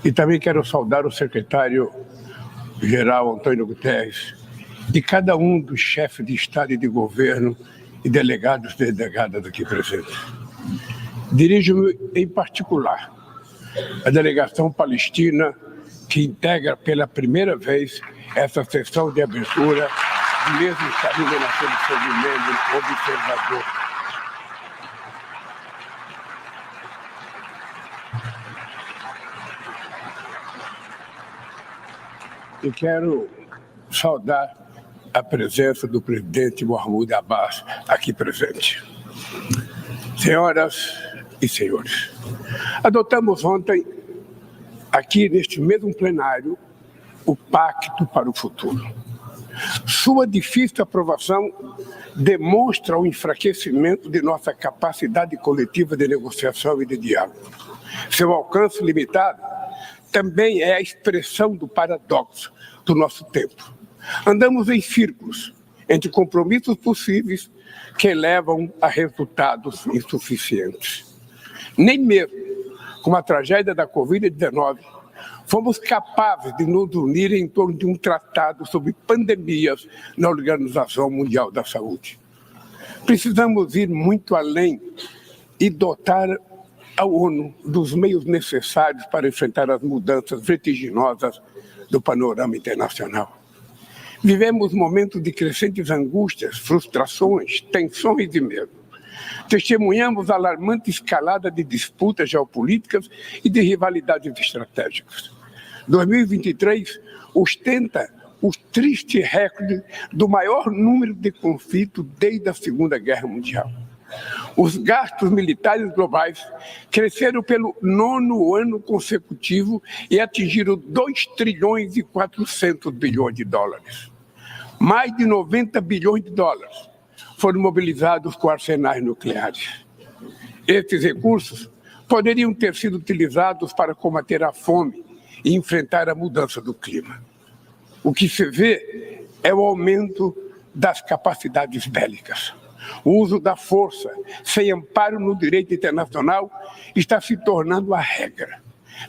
E também quero saudar o secretário-geral Antônio Guterres e cada um dos chefes de Estado e de governo e delegados e delegadas aqui presentes. Dirijo-me em particular à delegação palestina que integra pela primeira vez essa sessão de abertura, mesmo estando na condição de membro observador. E quero saudar a presença do presidente Mahmoud Abbas aqui presente. Senhoras e senhores, adotamos ontem, aqui neste mesmo plenário, o Pacto para o Futuro. Sua difícil aprovação demonstra o enfraquecimento de nossa capacidade coletiva de negociação e de diálogo. Seu alcance limitado também é a expressão do paradoxo do nosso tempo. Andamos em círculos entre compromissos possíveis que levam a resultados insuficientes. Nem mesmo com a tragédia da Covid-19 fomos capazes de nos unir em torno de um tratado sobre pandemias na Organização Mundial da Saúde. Precisamos ir muito além e dotar a ONU dos meios necessários para enfrentar as mudanças vertiginosas do panorama internacional. Vivemos momentos de crescentes angústias, frustrações, tensões e medo. Testemunhamos a alarmante escalada de disputas geopolíticas e de rivalidades estratégicas. 2023 ostenta o triste recorde do maior número de conflitos desde a Segunda Guerra Mundial. Os gastos militares globais cresceram pelo 9º ano consecutivo e atingiram 2 trilhões e 400 bilhões de dólares. Mais de 90 bilhões de dólares foram mobilizados com arsenais nucleares. Esses recursos poderiam ter sido utilizados para combater a fome e enfrentar a mudança do clima. O que se vê é o aumento das capacidades bélicas. O uso da força, sem amparo no direito internacional, está se tornando a regra.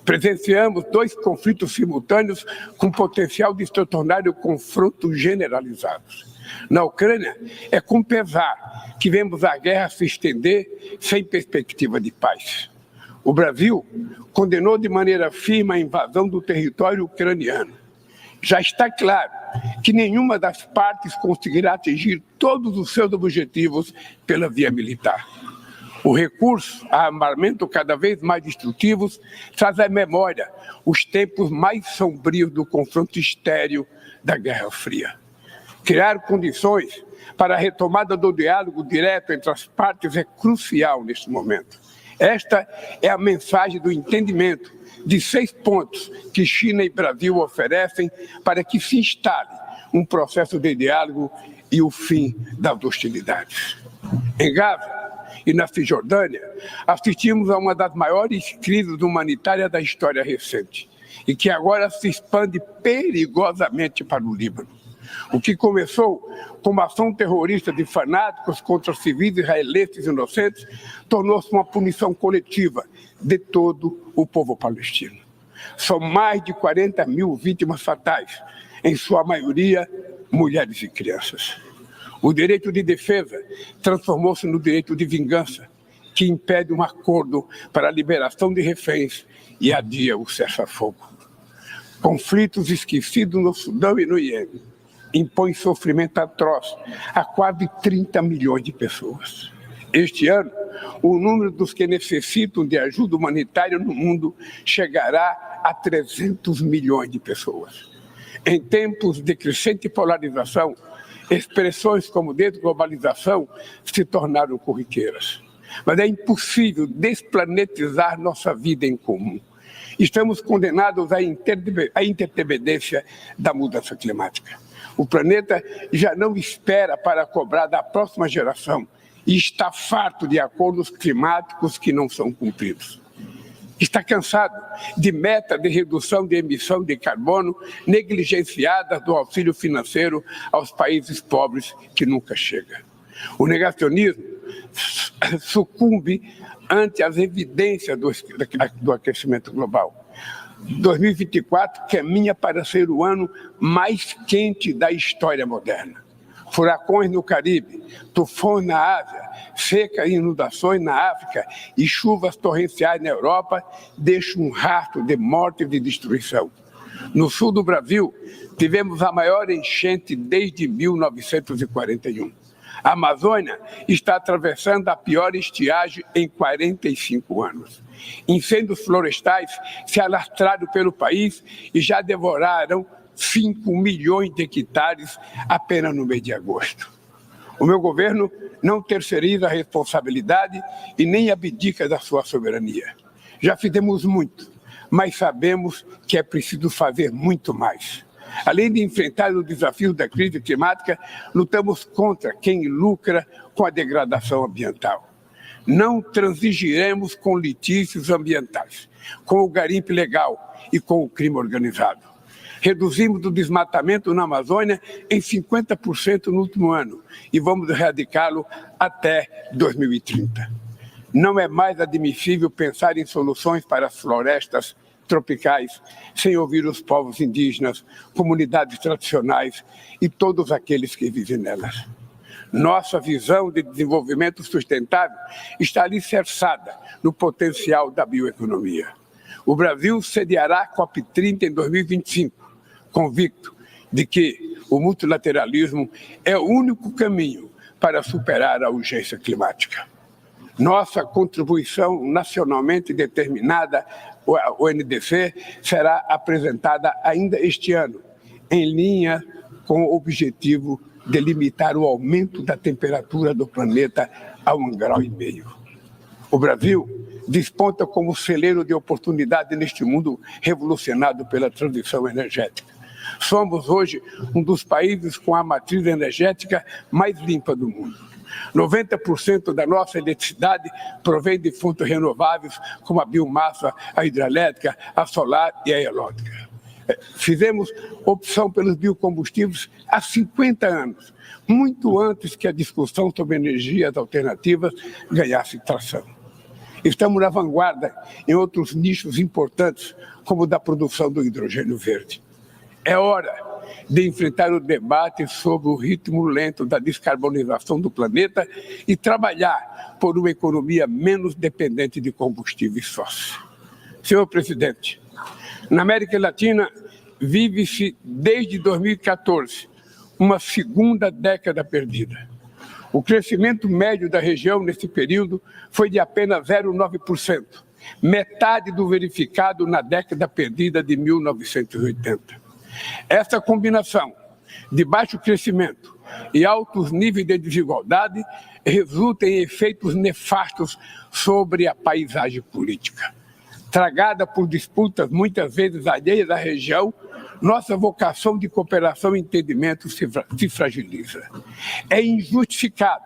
Presenciamos 2 conflitos simultâneos com potencial de se tornar confrontos generalizados. Na Ucrânia, é com pesar que vemos a guerra se estender sem perspectiva de paz. O Brasil condenou de maneira firme a invasão do território ucraniano. Já está claro que nenhuma das partes conseguirá atingir todos os seus objetivos pela via militar. O recurso a armamento cada vez mais destrutivos traz à memória os tempos mais sombrios do confronto estéril da Guerra Fria. Criar condições para a retomada do diálogo direto entre as partes é crucial neste momento. Esta é a mensagem do entendimento de 6 pontos que China e Brasil oferecem para que se instale um processo de diálogo e o fim das hostilidades. Em Gaza e na Cisjordânia, assistimos a uma das maiores crises humanitárias da história recente e que agora se expande perigosamente para o Líbano. O que começou como ação terrorista de fanáticos contra civis israelenses inocentes tornou-se uma punição coletiva de todo o povo palestino. São mais de 40 mil vítimas fatais, em sua maioria mulheres e crianças. O direito de defesa transformou-se no direito de vingança, que impede um acordo para a liberação de reféns e adia o cessar-fogo. Conflitos esquecidos no Sudão e no Iêmen impõem sofrimento atroz a quase 30 milhões de pessoas. Este ano, o número dos que necessitam de ajuda humanitária no mundo chegará a 300 milhões de pessoas. Em tempos de crescente polarização, expressões como desglobalização se tornaram corriqueiras. Mas é impossível desplanetizar nossa vida em comum. Estamos condenados à interdependência da mudança climática. O planeta já não espera para cobrar da próxima geração e está farto de acordos climáticos que não são cumpridos. Está cansado de metas de redução de emissão de carbono negligenciadas do auxílio financeiro aos países pobres que nunca chega. O negacionismo sucumbe ante as evidências do aquecimento global. 2024 caminha para ser o ano mais quente da história moderna. Furacões no Caribe, tufões na Ásia, secas e inundações na África e chuvas torrenciais na Europa deixam um rastro de morte e de destruição. No sul do Brasil, tivemos a maior enchente desde 1941. A Amazônia está atravessando a pior estiagem em 45 anos. Incêndios florestais se alastraram pelo país e já devoraram 5 milhões de hectares apenas no mês de agosto. O meu governo não terceiriza a responsabilidade e nem abdica da sua soberania. Já fizemos muito, mas sabemos que é preciso fazer muito mais. Além de enfrentar os desafios da crise climática, lutamos contra quem lucra com a degradação ambiental. Não transigiremos com litígios ambientais, com o garimpo ilegal e com o crime organizado. Reduzimos o desmatamento na Amazônia em 50% no último ano e vamos erradicá-lo até 2030. Não é mais admissível pensar em soluções para as florestas tropicais sem ouvir os povos indígenas, comunidades tradicionais e todos aqueles que vivem nelas. Nossa visão de desenvolvimento sustentável está alicerçada no potencial da bioeconomia. O Brasil sediará a COP30 em 2025, convicto de que o multilateralismo é o único caminho para superar a urgência climática. Nossa contribuição nacionalmente determinada, o NDC, será apresentada ainda este ano, em linha com o objetivo de limitar o aumento da temperatura do planeta a 1,5 graus. O Brasil desponta como celeiro de oportunidade neste mundo revolucionado pela transição energética. Somos hoje um dos países com a matriz energética mais limpa do mundo. 90% da nossa eletricidade provém de fontes renováveis, como a biomassa, a hidrelétrica, a solar e a eólica. Fizemos opção pelos biocombustíveis há 50 anos, muito antes que a discussão sobre energias alternativas ganhasse tração. Estamos na vanguarda em outros nichos importantes, como o da produção do hidrogênio verde. É hora de enfrentar o debate sobre o ritmo lento da descarbonização do planeta e trabalhar por uma economia menos dependente de combustíveis fósseis. Senhor presidente, na América Latina vive-se desde 2014 uma segunda década perdida. O crescimento médio da região nesse período foi de apenas 0,9%, metade do verificado na década perdida de 1980. Essa combinação de baixo crescimento e altos níveis de desigualdade resulta em efeitos nefastos sobre a paisagem política. Tragada por disputas muitas vezes alheias à região, nossa vocação de cooperação e entendimento se fragiliza. É injustificado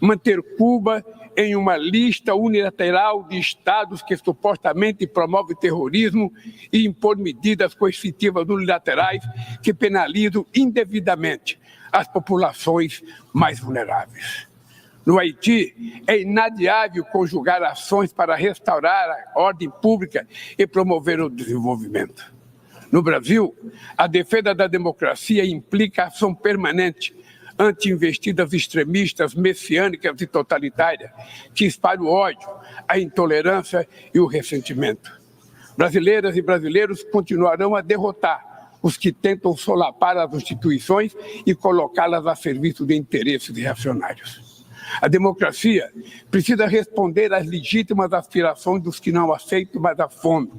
manter Cuba em uma lista unilateral de estados que supostamente promovem terrorismo e impor medidas coercitivas unilaterais que penalizam indevidamente as populações mais vulneráveis. No Haiti, é inadiável conjugar ações para restaurar a ordem pública e promover o desenvolvimento. No Brasil, a defesa da democracia implica ação permanente ante investidas extremistas, messiânicas e totalitárias, que espalham o ódio, a intolerância e o ressentimento. Brasileiras e brasileiros continuarão a derrotar os que tentam solapar as instituições e colocá-las a serviço de interesses reacionários. A democracia precisa responder às legítimas aspirações dos que não aceitam mais a fome,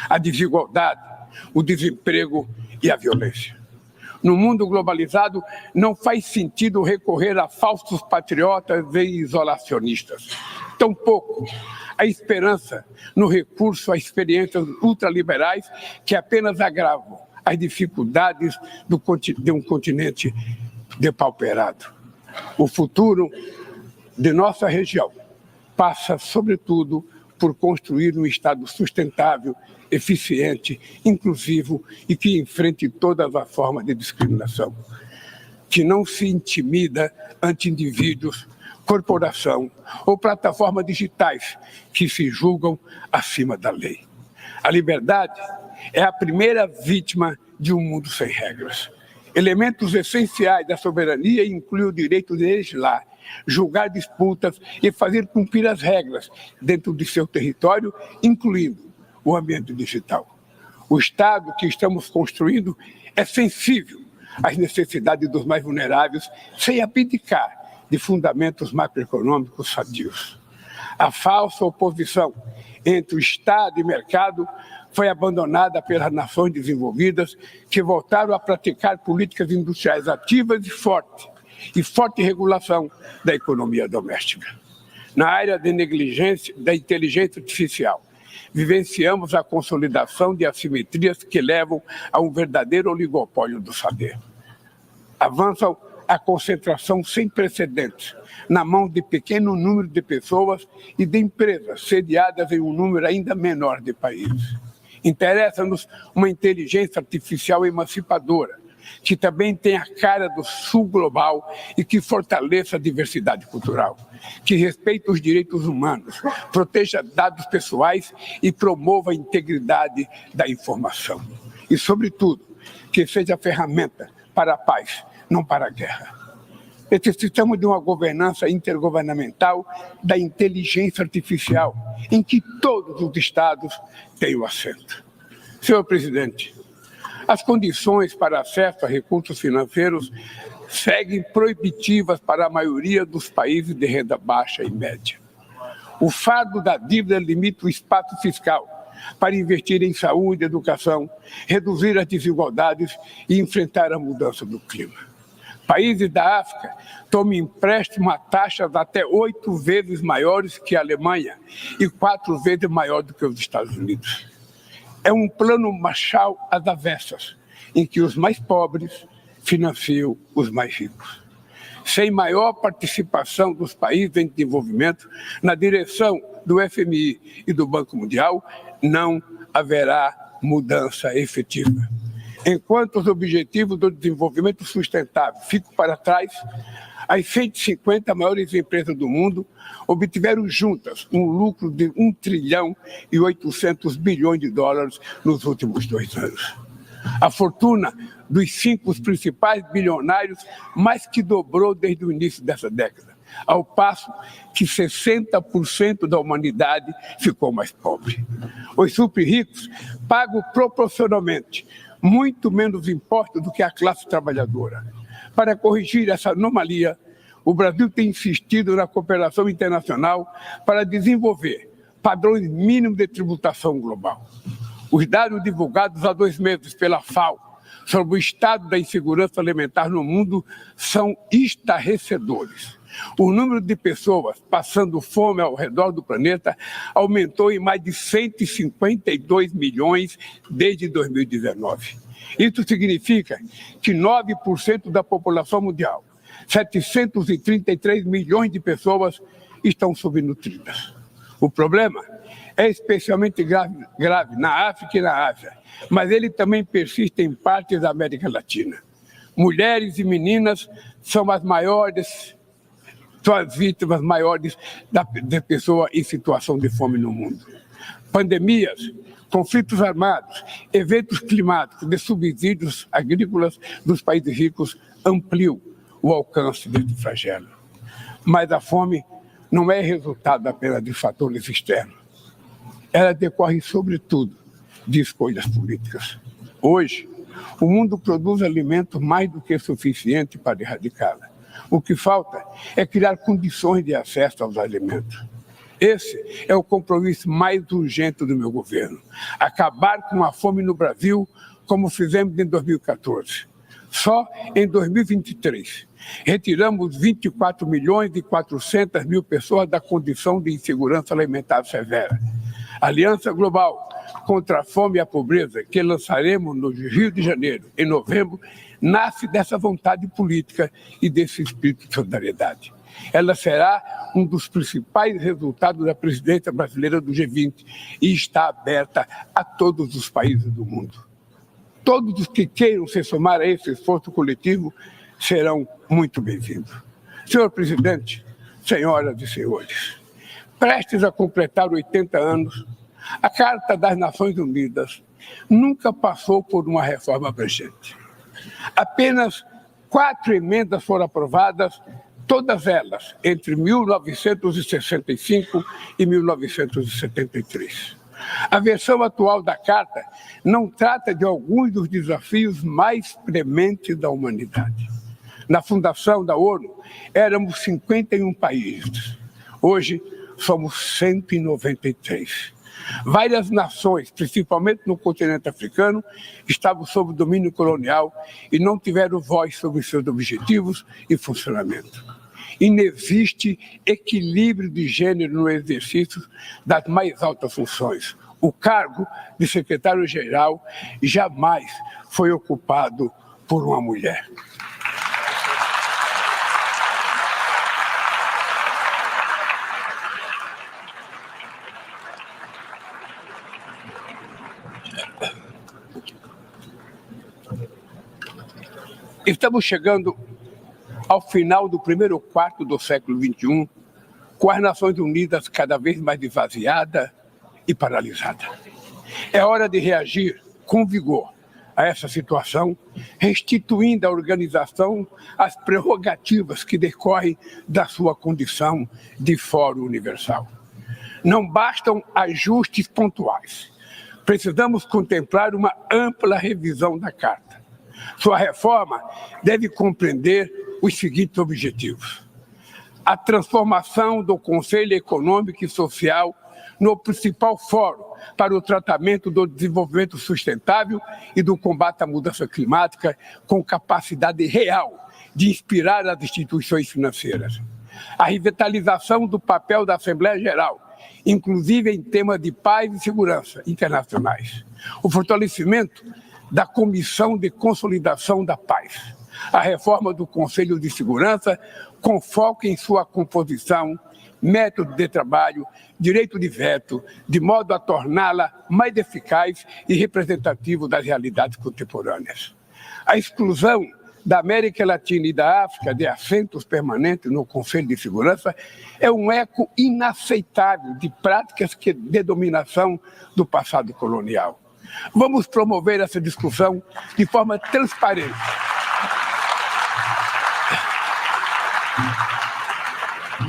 a desigualdade, o desemprego e a violência. No mundo globalizado, não faz sentido recorrer a falsos patriotas e isolacionistas. Tampouco a esperança no recurso a experiências ultraliberais que apenas agravam as dificuldades de um continente depauperado. O futuro de nossa região passa, sobretudo, por construir um Estado sustentável, eficiente, inclusivo e que enfrente todas as formas de discriminação, que não se intimida ante indivíduos, corporação ou plataformas digitais que se julgam acima da lei. A liberdade é a primeira vítima de um mundo sem regras. Elementos essenciais da soberania incluem o direito de legislar, julgar disputas e fazer cumprir as regras dentro de seu território, incluindo o ambiente digital. O Estado que estamos construindo é sensível às necessidades dos mais vulneráveis, sem abdicar de fundamentos macroeconômicos sadios. A falsa oposição entre o Estado e o mercado foi abandonada pelas nações desenvolvidas, que voltaram a praticar políticas industriais ativas e forte regulação da economia doméstica. Na área de negligência da inteligência artificial, vivenciamos a consolidação de assimetrias que levam a um verdadeiro oligopólio do saber. Avança a concentração sem precedentes na mão de pequeno número de pessoas e de empresas sediadas em um número ainda menor de países. Interessa-nos uma inteligência artificial emancipadora, que também tenha a cara do sul global e que fortaleça a diversidade cultural, que respeite os direitos humanos, proteja dados pessoais e promova a integridade da informação. E, sobretudo, que seja ferramenta para a paz, não para a guerra. Necessitamos de uma governança intergovernamental da inteligência artificial, em que todos os estados tenham assento. Senhor presidente, as condições para acesso a recursos financeiros seguem proibitivas para a maioria dos países de renda baixa e média. O fardo da dívida limita o espaço fiscal para investir em saúde, educação, reduzir as desigualdades e enfrentar a mudança do clima. Países da África tomam empréstimo a taxas até 8 vezes maiores que a Alemanha e 4 vezes maior do que os Estados Unidos. É um plano Marshall às avessas, em que os mais pobres financiam os mais ricos. Sem maior participação dos países em desenvolvimento na direção do FMI e do Banco Mundial, não haverá mudança efetiva. Enquanto os objetivos do desenvolvimento sustentável ficam para trás, as 150 maiores empresas do mundo obtiveram juntas um lucro de 1 trilhão e 800 bilhões de dólares nos últimos 2 anos. A fortuna dos 5 principais bilionários mais que dobrou desde o início dessa década, ao passo que 60% da humanidade ficou mais pobre. Os super ricos pagam proporcionalmente muito menos impostos do que a classe trabalhadora. Para corrigir essa anomalia, o Brasil tem insistido na cooperação internacional para desenvolver padrões mínimos de tributação global. Os dados divulgados há 2 meses pela FAO sobre o estado da insegurança alimentar no mundo são estarrecedores. O número de pessoas passando fome ao redor do planeta aumentou em mais de 152 milhões desde 2019. Isso significa que 9% da população mundial, 733 milhões de pessoas, estão subnutridas. O problema é especialmente grave na África e na Ásia, mas ele também persiste em partes da América Latina. Mulheres e meninas são as vítimas maiores de pessoas em situação de fome no mundo. Pandemias, conflitos armados, eventos climáticos de subsídios agrícolas dos países ricos ampliam o alcance deste flagelo. Mas a fome não é resultado apenas de fatores externos. Ela decorre, sobretudo, de escolhas políticas. Hoje, o mundo produz alimento mais do que suficiente para erradicá-la. O que falta é criar condições de acesso aos alimentos. Esse é o compromisso mais urgente do meu governo. Acabar com a fome no Brasil, como fizemos em 2014. Só em 2023, retiramos 24 milhões e 400 mil pessoas da condição de insegurança alimentar severa. A Aliança Global contra a Fome e a Pobreza, que lançaremos no Rio de Janeiro, em novembro, nasce dessa vontade política e desse espírito de solidariedade. Ela será um dos principais resultados da presidência brasileira do G20 e está aberta a todos os países do mundo. Todos os que queiram se somar a esse esforço coletivo serão muito bem-vindos. Senhor presidente, senhoras e senhores, prestes a completar 80 anos, A Carta das Nações Unidas nunca passou por uma reforma abrangente. Apenas 4 emendas foram aprovadas, todas elas entre 1965 e 1973. A versão atual da Carta não trata de alguns dos desafios mais prementes da humanidade. Na fundação da ONU, éramos 51 países. Hoje, somos 193. Várias nações, principalmente no continente africano, estavam sob domínio colonial e não tiveram voz sobre seus objetivos e funcionamento. Inexiste equilíbrio de gênero no exercício das mais altas funções. O cargo de secretário-geral jamais foi ocupado por uma mulher. Estamos chegando ao final do primeiro quarto do século XXI, com as Nações Unidas cada vez mais esvaziada e paralisada. É hora de reagir com vigor a essa situação, restituindo à organização as prerrogativas que decorrem da sua condição de Fórum Universal. Não bastam ajustes pontuais. Precisamos contemplar uma ampla revisão da Carta. Sua reforma deve compreender os seguintes objetivos: a transformação do Conselho Econômico e Social no principal fórum para o tratamento do desenvolvimento sustentável e do combate à mudança climática, com capacidade real de inspirar as instituições financeiras. A revitalização do papel da Assembleia Geral, inclusive em temas de paz e segurança internacionais. O fortalecimento da Comissão de Consolidação da Paz. A reforma do Conselho de Segurança, com foco em sua composição, método de trabalho, direito de veto, de modo a torná-la mais eficaz e representativa das realidades contemporâneas. A exclusão da América Latina e da África de assentos permanentes no Conselho de Segurança é um eco inaceitável de práticas de dominação do passado colonial. Vamos promover essa discussão de forma transparente.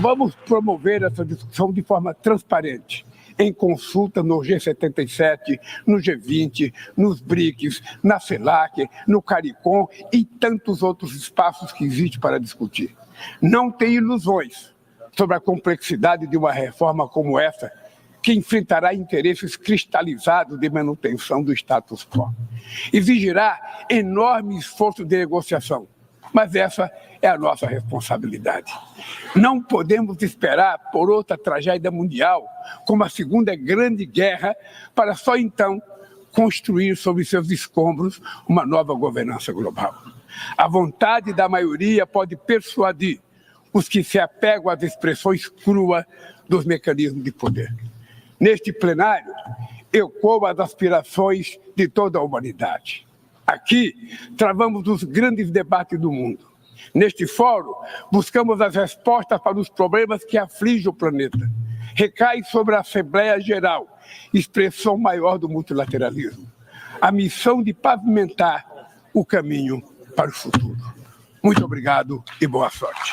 Vamos promover essa discussão de forma transparente, em consulta no G77, no G20, nos BRICS, na CELAC, no CARICOM e tantos outros espaços que existem para discutir. Não tem ilusões sobre a complexidade de uma reforma como essa, que enfrentará interesses cristalizados de manutenção do status quo. Exigirá enorme esforço de negociação, mas essa é a nossa responsabilidade. Não podemos esperar por outra tragédia mundial, como a Segunda Grande Guerra, para só então construir sobre seus escombros uma nova governança global. A vontade da maioria pode persuadir os que se apegam às expressões cruas dos mecanismos de poder. Neste plenário, ecoam as aspirações de toda a humanidade. Aqui, travamos os grandes debates do mundo. Neste fórum, buscamos as respostas para os problemas que afligem o planeta. Recai sobre a Assembleia Geral, expressão maior do multilateralismo, a missão de pavimentar o caminho para o futuro. Muito obrigado e boa sorte.